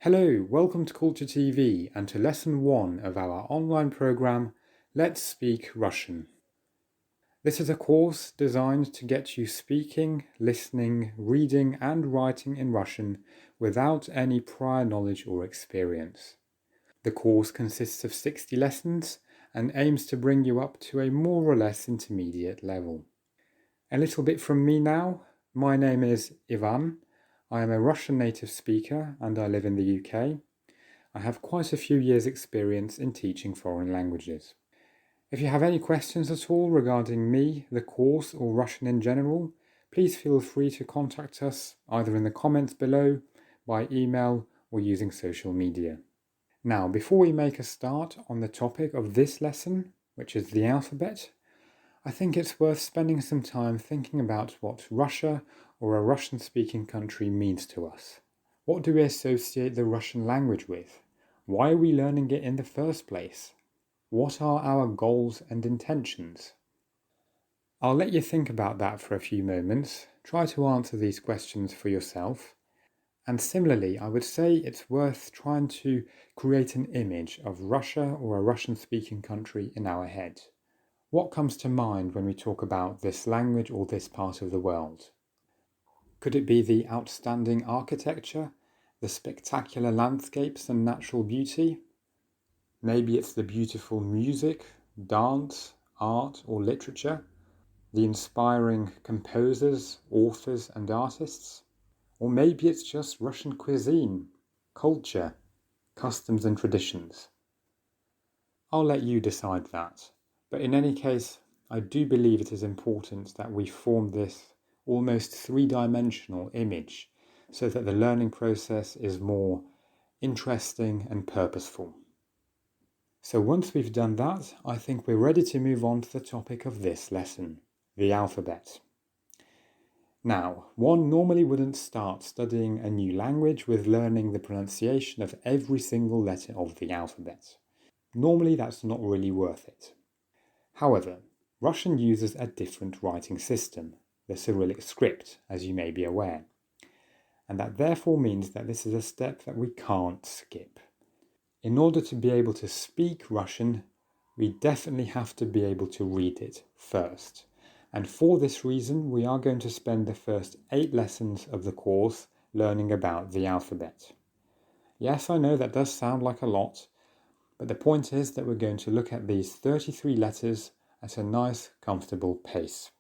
Hello, welcome to Culture TV and to lesson 1 of our online program, Let's Speak Russian. This is a course designed to get you speaking, listening, reading and writing in Russian without any prior knowledge or experience. The course consists of 60 lessons and aims to bring you up to a more or less intermediate level. A little bit from me now. My name is Ivan. I am a Russian native speaker and I live in the UK. I have quite a few years' experience in teaching foreign languages. If you have any questions at all regarding me, the course, or Russian in general, please feel free to contact us either in the comments below, by email, or using social media. Now, before we make a start on the topic of this lesson, which is the alphabet, I think it's worth spending some time thinking about what Russia or a Russian-speaking country means to us. What do we associate the Russian language with? Why are we learning it in the first place? What are our goals and intentions? I'll let you think about that for a few moments. Try to answer these questions for yourself. And similarly, I would say it's worth trying to create an image of Russia or a Russian-speaking country in our head. What comes to mind when we talk about this language or this part of the world? Could it be the outstanding architecture, the spectacular landscapes and natural beauty? Maybe it's the beautiful music, dance, art or literature, the inspiring composers, authors and artists? Or maybe it's just Russian cuisine, culture, customs and traditions. I'll let you decide that. But in any case, I do believe it is important that we form this almost three-dimensional image so that the learning process is more interesting and purposeful. So once we've done that, I think we're ready to move on to the topic of this lesson, the alphabet. Now, one normally wouldn't start studying a new language with learning the pronunciation of every single letter of the alphabet. Normally that's not really worth it. However, Russian uses a different writing system, the Cyrillic script, as you may be aware. And that therefore means that this is a step that we can't skip. In order to be able to speak Russian, we definitely have to be able to read it first. And for this reason, we are going to spend the first 8 lessons of the course learning about the alphabet. Yes, I know that does sound like a lot, but the point is that we're going to look at these 33 letters at a nice, comfortable pace.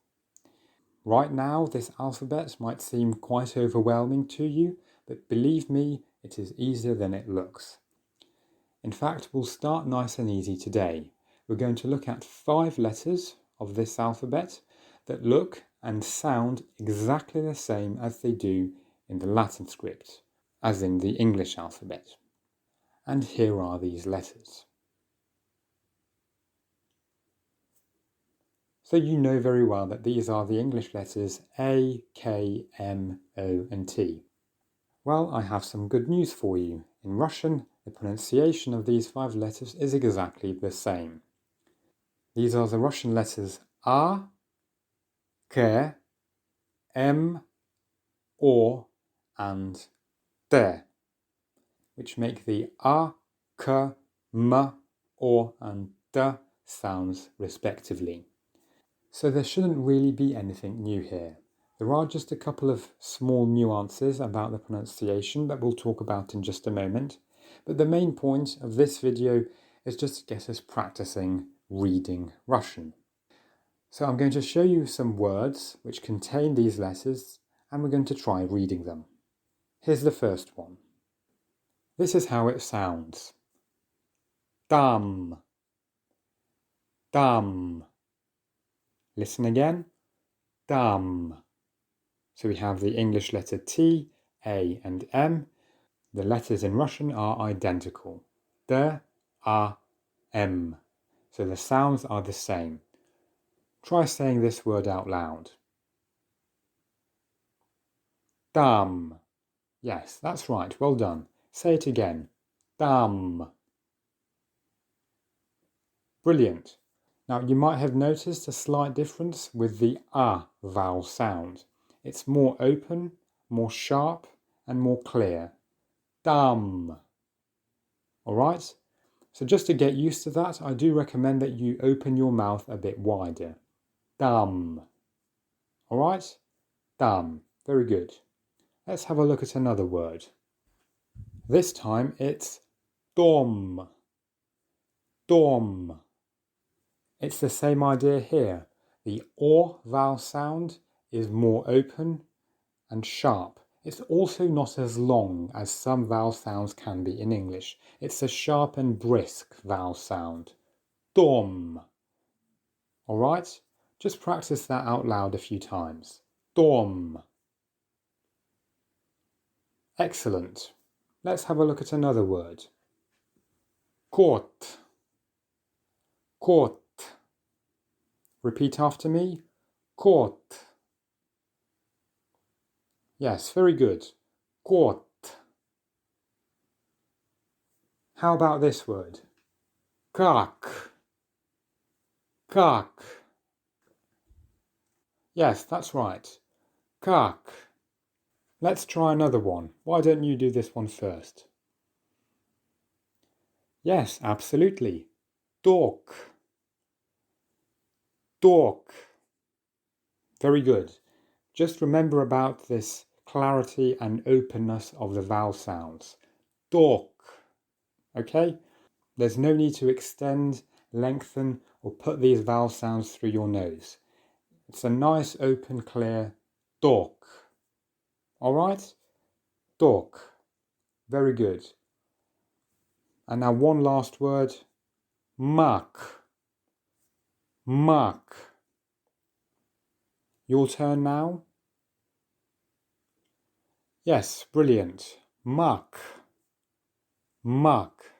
Right now, this alphabet might seem quite overwhelming to you, but believe me, it is easier than it looks. In fact, we'll start nice and easy today. We're going to look at 5 letters of this alphabet that look and sound exactly the same as they do in the Latin script, as in the English alphabet. And here are these letters. So you know very well that these are the English letters A, K, M, O and T. Well, I have some good news for you. In Russian, the pronunciation of these 5 letters is exactly the same. These are the Russian letters A, K, M, O and T, which make the A, K, M, O and T sounds respectively. So there shouldn't really be anything new here. There are just a couple of small nuances about the pronunciation that we'll talk about in just a moment, but the main point of this video is just to get us practicing reading Russian. So I'm going to show you some words which contain these letters and we're going to try reading them. Here's the first one. This is how it sounds. Dam. Dam. Listen again. Dam. So we have the English letter T, A and M. The letters in Russian are identical. D, A, M. So the sounds are the same. Try saying this word out loud. Dam. Yes, that's right. Well done. Say it again. Dam. Brilliant. Now you might have noticed a slight difference with the A vowel sound. It's more open, more sharp and more clear. Dam. All right? So just to get used to that, I do recommend that you open your mouth a bit wider. Dam. All right? Dam. Very good. Let's have a look at another word. This time it's dom. Dom. It's the same idea here. The or vowel sound is more open and sharp. It's also not as long as some vowel sounds can be in English. It's a sharp and brisk vowel sound. Dom. All right? Just practice that out loud a few times. Dom. Excellent. Let's have a look at another word. Court. Court. Repeat after me. Court. Yes, very good. Court. How about this word? Как. Как. Yes, that's right. Как. Let's try another one. Why don't you do this one first? Yes, absolutely. Talk. Talk. Very good. Just remember about this clarity and openness of the vowel sounds. Talk. Okay? There's no need to extend, lengthen, or put these vowel sounds through your nose. It's a nice, open, clear talk. All right? Talk. Very good. And now one last word. Mark. Mark. Your turn now. Yes, brilliant. Mark. Mark.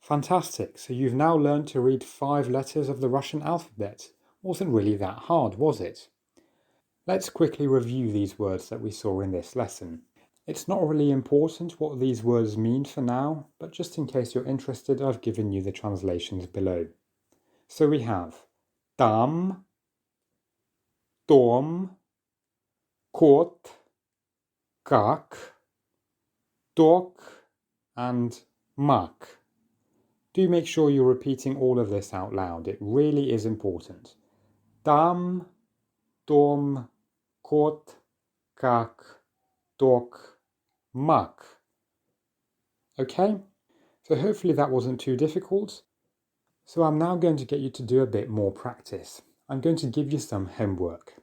Fantastic. So you've now learned to read 5 letters of the Russian alphabet. Wasn't really that hard, was it? Let's quickly review these words that we saw in this lesson. It's not really important what these words mean for now, but just in case you're interested, I've given you the translations below. So we have dam, dom, kot, kak, tok, and mak. Do make sure you're repeating all of this out loud. It really is important. Dam, dom, kot, kak, tok, mak. Okay? So hopefully that wasn't too difficult. So I'm now going to get you to do a bit more practice. I'm going to give you some homework.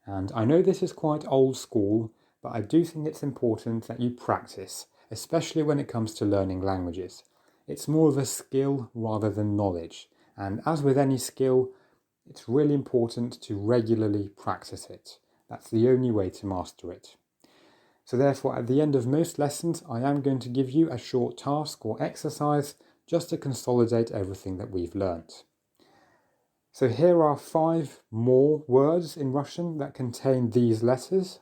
And I know this is quite old school, but I do think it's important that you practice, especially when it comes to learning languages. It's more of a skill rather than knowledge. And as with any skill, it's really important to regularly practice it. That's the only way to master it. So therefore, at the end of most lessons, I am going to give you a short task or exercise just to consolidate everything that we've learnt. So here are 5 more words in Russian that contain these letters.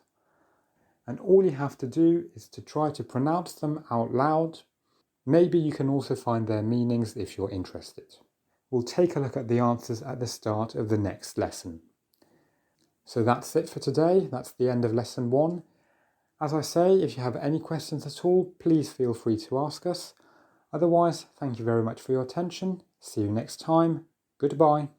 And all you have to do is to try to pronounce them out loud. Maybe you can also find their meanings if you're interested. We'll take a look at the answers at the start of the next lesson. So that's it for today. That's the end of lesson 1. As I say, if you have any questions at all, please feel free to ask us. Otherwise, thank you very much for your attention. See you next time. Goodbye.